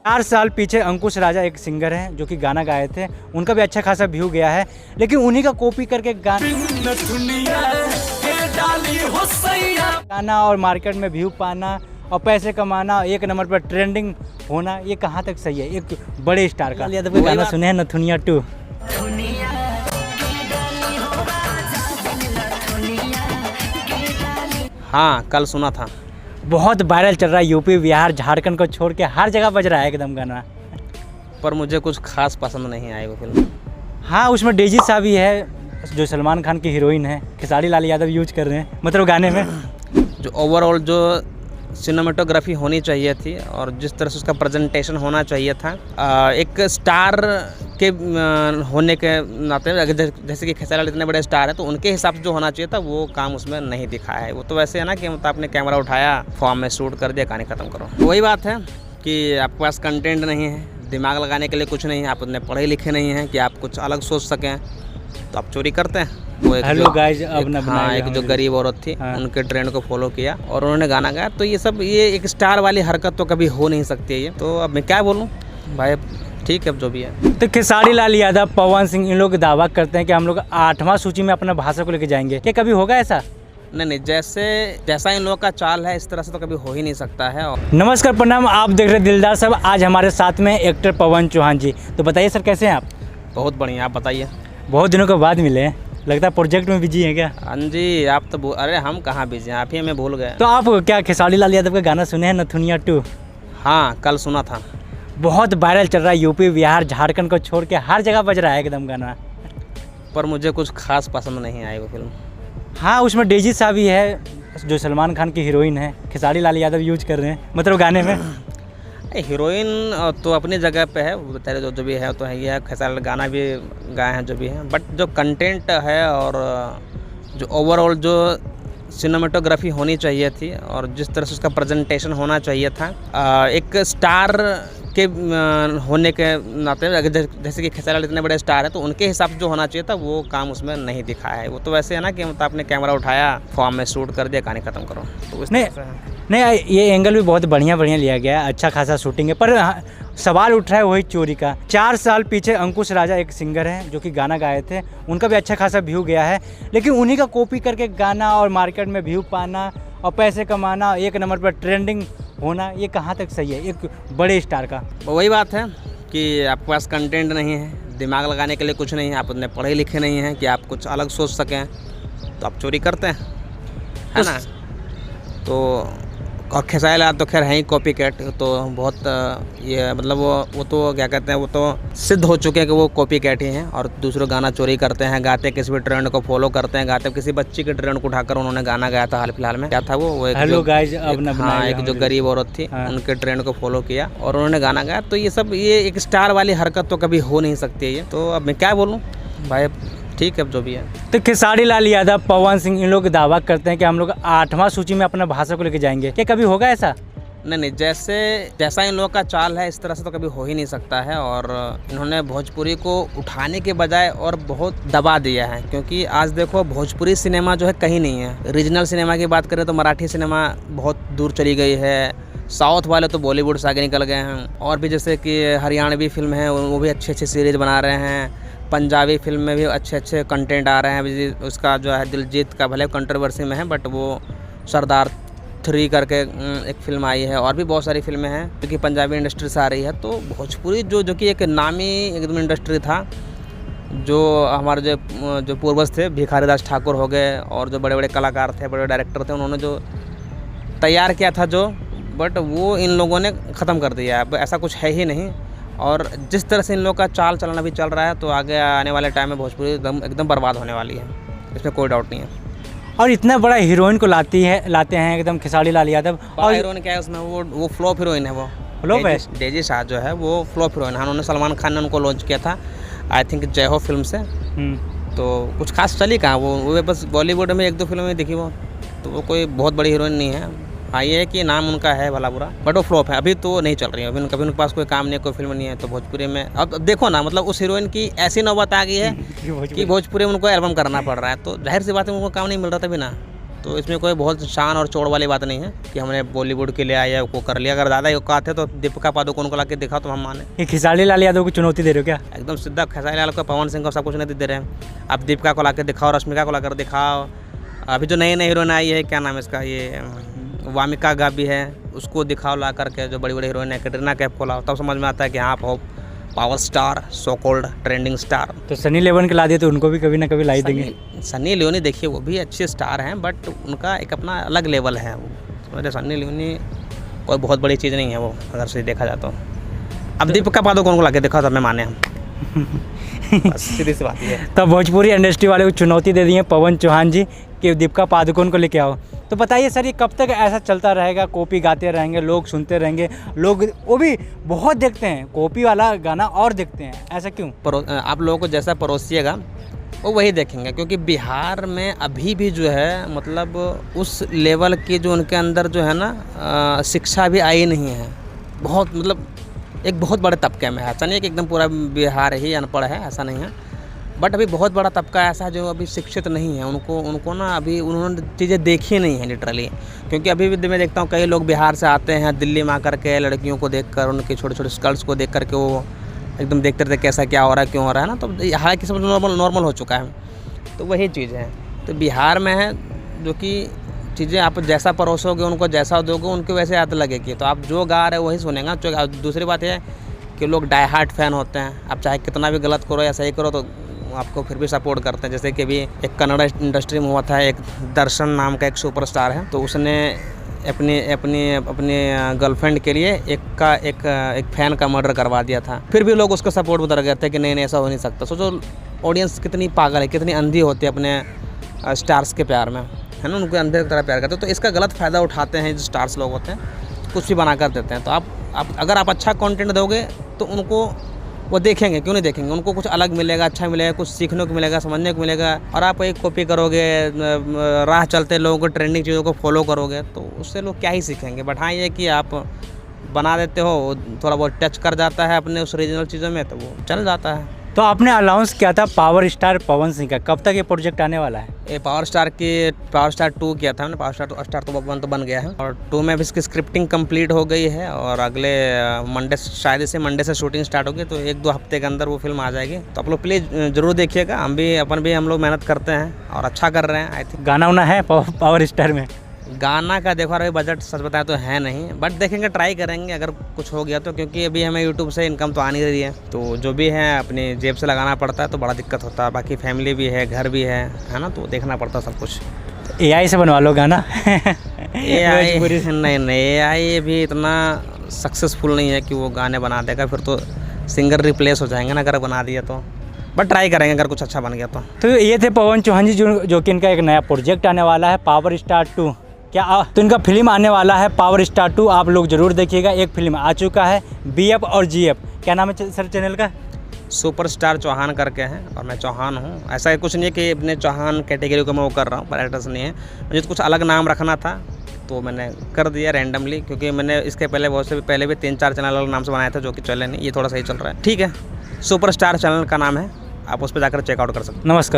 4 साल पीछे अंकुश राजा एक सिंगर हैं जो कि गाना गाए थे, उनका भी अच्छा खासा व्यू गया है, लेकिन उन्हीं का कॉपी करके गाना और मार्केट में व्यू पाना और पैसे कमाना, एक नंबर पर ट्रेंडिंग होना, ये कहाँ तक सही है? एक बड़े स्टार का यादव का गाना सुने हैं नथुनिया 2। हाँ, कल सुना था। बहुत वायरल चल रहा है, यूपी बिहार झारखंड को छोड़ के हर जगह बज रहा है एकदम गाना। पर मुझे कुछ खास पसंद नहीं आई वो फिल्म। हाँ, उसमें डेजी सा भी है जो सलमान खान की हीरोइन है, खेसारी लाल यादव यूज कर रहे हैं मतलब गाने में। जो ओवरऑल जो सिनेमेटोग्राफी होनी चाहिए थी और जिस तरह से उसका प्रेजेंटेशन होना चाहिए था, एक स्टार के होने के नाते, जैसे कि खेसारी लाल इतने बड़े स्टार हैं तो उनके हिसाब से जो होना चाहिए था वो काम उसमें नहीं दिखा है। वो तो वैसे है ना कि मतलब आपने कैमरा उठाया, फॉर्म में शूट कर दिया, कहानी ख़त्म करो। वही बात है कि आपके पास कंटेंट नहीं है, दिमाग लगाने के लिए कुछ नहीं है, आप उतने पढ़े लिखे नहीं हैं कि आप कुछ अलग सोच सकें, तो आप चोरी करते हैं। वो हेलो गाइस, अब ना हाँ, एक जो गरीब औरत थी, हाँ, उनके ट्रेंड को फॉलो किया और उन्होंने गाना गाया। तो ये एक स्टार वाली हरकत तो कभी हो नहीं सकती है ये। तो अब मैं क्या बोलूँ भाई, ठीक है अब जो भी है। तो खेसारी लाल यादव, पवन सिंह, इन लोग दावा करते हैं कि हम लोग 8वां सूची में अपना भाषा को लेके जाएंगे। क्या कभी होगा ऐसा? नहीं, जैसा इन लोगों का चाल है इस तरह से तो कभी हो ही नहीं सकता है। और नमस्कार, प्रणाम, आप देख रहे हैं दिलदार साहब। आज हमारे साथ में एक्टर पवन चौहान जी। तो बताइए सर, कैसे हैं आप? बहुत बढ़िया, आप बताइए। बहुत दिनों के बाद मिले हैं, लगता है प्रोजेक्ट में बिजी हैं क्या? हाँ जी, आप तो अरे हम कहाँ बिजी हैं, आप ही हमें भूल गए। तो आप क्या खेसारी लाल यादव का गाना सुने हैं नथुनिया 2? हाँ, कल सुना था। बहुत वायरल चल रहा है, यूपी बिहार झारखंड को छोड़ के हर जगह बज रहा है एकदम गाना। पर मुझे कुछ खास पसंद नहीं आई वो फिल्म। हाँ, उसमें डेजी सा भी है जो सलमान खान की हीरोइन है, खेसारी लाल यादव यूज कर रहे हैं मतलब गाने में। हीरोइन तो अपनी जगह पे है, वो बेचारे जो भी है तो है ही है, खेसारी गाना भी गाए हैं जो भी है, बट जो कंटेंट है और जो ओवरऑल जो सिनेमेटोग्राफी होनी चाहिए थी और जिस तरह से उसका प्रेजेंटेशन होना चाहिए था, एक स्टार के होने के नाते, जैसे कि खेसारी लाल इतने बड़े स्टार हैं तो उनके हिसाब से जो होना चाहिए था वो काम उसमें नहीं दिखा है। वो तो वैसे है ना कि मतलब आपने कैमरा उठाया, फॉर्म में शूट कर दिया, कहानी ख़त्म करो। तो नहीं, ये एंगल भी बहुत बढ़िया लिया गया है, अच्छा खासा शूटिंग है। पर सवाल उठ रहा है वही चोरी का। 4 साल पीछे अंकुश राजा एक सिंगर हैं जो कि गाना गाए थे, उनका भी अच्छा खासा व्यू गया है, लेकिन उन्हीं का कॉपी करके गाना और मार्केट में व्यू पाना और पैसे कमाना, एक नंबर पर ट्रेंडिंग होना, ये कहाँ तक सही है? एक बड़े स्टार का। वही बात है कि आपके पास कंटेंट नहीं है, दिमाग लगाने के लिए कुछ नहीं है, आप उतने पढ़े लिखे नहीं हैं कि आप कुछ अलग सोच सकें, तो आप चोरी करते हैं, है ना? तो और खेसारी लाल तो खैर है ही कॉपी कैट, तो बहुत ये मतलब वो तो क्या कहते हैं, वो तो सिद्ध हो चुके हैं कि वो कॉपी कैट ही हैं और दूसरों गाना चोरी करते हैं, गाते किसी भी ट्रेंड को फॉलो करते हैं, गाते किसी बच्ची के ट्रेंड को उठाकर उन्होंने गाना गाया था हाल फिलहाल में। क्या था वो एक हेलो गाइस, अब ना हाँ, एक जो गरीब औरत थी, हाँ, उनके ट्रेंड को फॉलो किया और उन्होंने गाना गाया। तो ये एक स्टार वाली हरकत तो कभी हो नहीं सकती है ये। तो अब मैं क्या बोलूँ भाई, ठीक है अब जो भी है। तो खेसारी लाल यादव, पवन सिंह, इन लोग दावा करते हैं कि हम लोग 8वां सूची में अपना भाषा को लेके जाएंगे। क्या कभी होगा ऐसा? नहीं, जैसा इन लोगों का चाल है इस तरह से तो कभी हो ही नहीं सकता है। और इन्होंने भोजपुरी को उठाने के बजाय और बहुत दबा दिया है, क्योंकि आज देखो भोजपुरी सिनेमा जो है कहीं नहीं है। रीजनल सिनेमा की बात करें तो मराठी सिनेमा बहुत दूर चली गई है, साउथ वाले तो बॉलीवुड से आगे निकल गए हैं, और भी जैसे कि हरियाणवी फिल्म है वो भी अच्छे सीरीज़ बना रहे हैं, पंजाबी फिल्म में भी अच्छे कंटेंट आ रहे हैं। उसका जो है दिलजीत का भले कंट्रोवर्सी में है, बट वो सरदार 3 करके एक फिल्म आई है, और भी बहुत सारी फिल्में हैं क्योंकि पंजाबी इंडस्ट्री से आ रही है। तो भोजपुरी जो कि एक नामी एकदम इंडस्ट्री था, जो हमारे जो पूर्वज थे, भिखारी दास ठाकुर हो गए और जो बड़े बड़े कलाकार थे, बड़े डायरेक्टर थे, उन्होंने जो तैयार किया था बट वो इन लोगों ने ख़त्म कर दिया। अब ऐसा कुछ है ही नहीं, और जिस तरह से इन लोगों का चाल चलन अभी चल रहा है तो आगे आने वाले टाइम में भोजपुरी एकदम बर्बाद होने वाली है, इसमें कोई डाउट नहीं है। और इतना बड़ा हीरोइन को लाते हैं एकदम खेसारी लाल यादव। और हीरोइन क्या है उसमें, वो फ्लॉप हीरोइन है, वो फ्लॉप है। डेजी शाह जो है वो फ्लॉप हीरोइन है। उन्होंने सलमान खान ने उनको लॉन्च किया था आई थिंक जय हो फिल्म से, तो कुछ खास चली कहाँ वो बस बॉलीवुड में 1-2 फिल्में में दिखी वो, तो वो कोई बहुत बड़ी हीरोइन नहीं है। हाँ, ये है कि नाम उनका है भला बुरा, बट वो फ्लॉप है, अभी तो नहीं चल रही है, कभी उनके पास कोई काम नहीं है, कोई फिल्म नहीं है। तो भोजपुरी में अब देखो ना, मतलब उस हीरोइन की ऐसी नौबत आ गई है कि भोजपुरी में उनको एल्बम करना पड़ रहा है, तो जाहिर सी बात है उनको काम नहीं मिल रहा था भी ना, तो इसमें कोई बहुत शान और चोड़ वाली बात नहीं है कि हमने बॉलीवुड के लिए आया को कर लिया। अगर ज़्यादा औकात है तो दीपिका पादुकोण को ला के दिखाओ तो हम माने। ये खेसारी लाल यादव को चुनौती दे रहे हो क्या? एकदम सीधा खेसारी लाल को, पवन सिंह को सब कुछ नहीं दे रहे हैं। आप दीपिका को ला के दिखाओ, रश्मिका को ला कर दिखाओ। अभी जो नई नई हीरोइन आई है, क्या नाम है इसका, ये वामिका गाबी है, उसको दिखाओ ला करके। जो बड़ी बड़ी हीरोइन है, कैटरीना कैफ को लाओ, तब समझ में आता है कि हाँ आप power star, so called trending star. तो सनी लियोनी के ला दिए तो उनको भी कभी ना कभी ला ही देंगे। सनी लियोनी देखिए वो भी अच्छे स्टार हैं, बट उनका एक अपना अलग लेवल है। वो सनी लियोनी कोई बहुत बड़ी चीज़ नहीं है वो, अगर से देखा जाए तो। अब दीपिका पादुकोण को ला के देखा तो हमें माने हम। सीधी सी बात है। तब भोजपुरी इंडस्ट्री वाले को चुनौती दे दी है पवन चौहान जी कि दीपिका पादुकोण को लेके आओ। तो बताइए सर, ये कब तक ऐसा चलता रहेगा? कॉपी गाते रहेंगे, लोग सुनते रहेंगे, लोग वो भी बहुत देखते हैं कॉपी वाला गाना और देखते हैं, ऐसा क्यों? आप लोगों को जैसा परोसिएगा वो वही देखेंगे, क्योंकि बिहार में अभी भी जो है मतलब उस लेवल की जो उनके अंदर जो है ना शिक्षा भी आई नहीं है। बहुत मतलब एक बहुत बड़े तबके में है, ऐसा नहीं है कि एकदम पूरा बिहार ही अनपढ़ है, ऐसा नहीं है। बट अभी बहुत बड़ा तबका ऐसा जो अभी शिक्षित नहीं है। उनको ना अभी उन्होंने चीज़ें देखी नहीं है लिटरली। क्योंकि अभी भी मैं देखता हूँ कई लोग बिहार से आते हैं दिल्ली में आकर के, लड़कियों को देखकर, उनके छोटे छोटे स्कर्ट्स को देख करके वो एकदम देखते रहते कैसा क्या हो रहा है, क्यों हो रहा है ना। तो हालांकि सब नॉर्मल हो चुका है। तो वही चीज़ है। तो बिहार में है जो कि चीज़ें आप जैसा परोसोगे, उनको जैसा दोगे, उनको वैसे आदत लगेगी। तो आप जो गा रहे हो वही सुनेगा। तो दूसरी बात है कि लोग डाई हार्ट फैन होते हैं। आप चाहे कितना भी गलत करो या सही करो तो आपको फिर भी सपोर्ट करते हैं। जैसे कि अभी एक कन्नड़ इंडस्ट्री में हुआ था, एक दर्शन नाम का एक सुपरस्टार है, तो उसने अपनी गर्लफ्रेंड के लिए एक फ़ैन का मर्डर करवा दिया था। फिर भी लोग उसको सपोर्ट में उतर गए थे कि नहीं ऐसा हो नहीं सकता। सोचो ऑडियंस कितनी पागल है, कितनी अंधी होती है अपने स्टार्स के प्यार में, है ना। उनको अंधे की तरह प्यार करते हैं। तो इसका गलत फ़ायदा उठाते हैं जो स्टार्स लोग होते हैं, कुछ भी बना कर देते हैं। तो अगर आप अच्छा कंटेंट दोगे तो उनको वो देखेंगे, क्यों नहीं देखेंगे। उनको कुछ अलग मिलेगा, अच्छा मिलेगा, कुछ सीखने को मिलेगा, समझने को मिलेगा। और आप एक कॉपी करोगे, राह चलते लोगों को ट्रेंडिंग चीज़ों को फॉलो करोगे तो उससे लोग क्या ही सीखेंगे। बट हाँ ये कि आप बना देते हो, थोड़ा बहुत टच कर जाता है अपने उस रीजनल चीज़ों में, तो वो चल जाता है। तो आपने अनाउंस किया था पावर स्टार पवन सिंह का, कब तक ये प्रोजेक्ट आने वाला है? ये पावर स्टार 2 किया था हमने। पावर स्टार तो 1 तो बन गया है और 2 में भी इसकी स्क्रिप्टिंग कंप्लीट हो गई है। और अगले मंडे, शायद इसे मंडे से शूटिंग स्टार्ट होगी, तो 1-2 हफ्ते के अंदर वो फिल्म आ जाएगी। तो आप लोग प्लीज़ ज़रूर देखिएगा। हम लोग मेहनत करते हैं और अच्छा कर रहे हैं। आई थिंक गाना वाना है पावर स्टार में? गाना का देखो अभी बजट सच बताया तो है नहीं, बट देखेंगे, ट्राई करेंगे अगर कुछ हो गया तो। क्योंकि अभी हमें यूट्यूब से इनकम तो आ नहीं रही है, तो जो भी है अपनी जेब से लगाना पड़ता है, तो बड़ा दिक्कत होता है। बाकी फैमिली भी है, घर भी है ना, तो देखना पड़ता है सब कुछ। AI से बनवा लो गाना। AI नहीं, AI भी इतना सक्सेसफुल नहीं है कि वो गाने बना देगा। फिर तो सिंगर रिप्लेस हो जाएंगे ना अगर बना दिया तो। बट ट्राई करेंगे अगर कुछ अच्छा बन गया तो। तो ये थे पवन चौहान जी जो कि इनका एक नया प्रोजेक्ट आने वाला है पावर स्टार 2। तो इनका फिल्म आने वाला है पावर स्टार 2, आप लोग जरूर देखिएगा। एक फिल्म आ चुका है BF और GF, क्या नाम है सर चैनल का? सुपरस्टार चौहान करके हैं और मैं चौहान हूँ। ऐसा कुछ नहीं है कि अपने चौहान कैटेगरी को मैं वो कर रहा हूँ, पर एक्टर्स नहीं है। मुझे तो कुछ अलग नाम रखना था तो मैंने कर दिया रैंडमली, क्योंकि मैंने इसके पहले बहुत से पहले भी 3-4 चैनल अलग नाम से बनाया था जो कि चले नहीं। ये थोड़ा सही चल रहा है, ठीक है। सुपरस्टार चैनल का नाम है, आप उस पर जाकर चेकआउट कर सकते हैं। नमस्कार।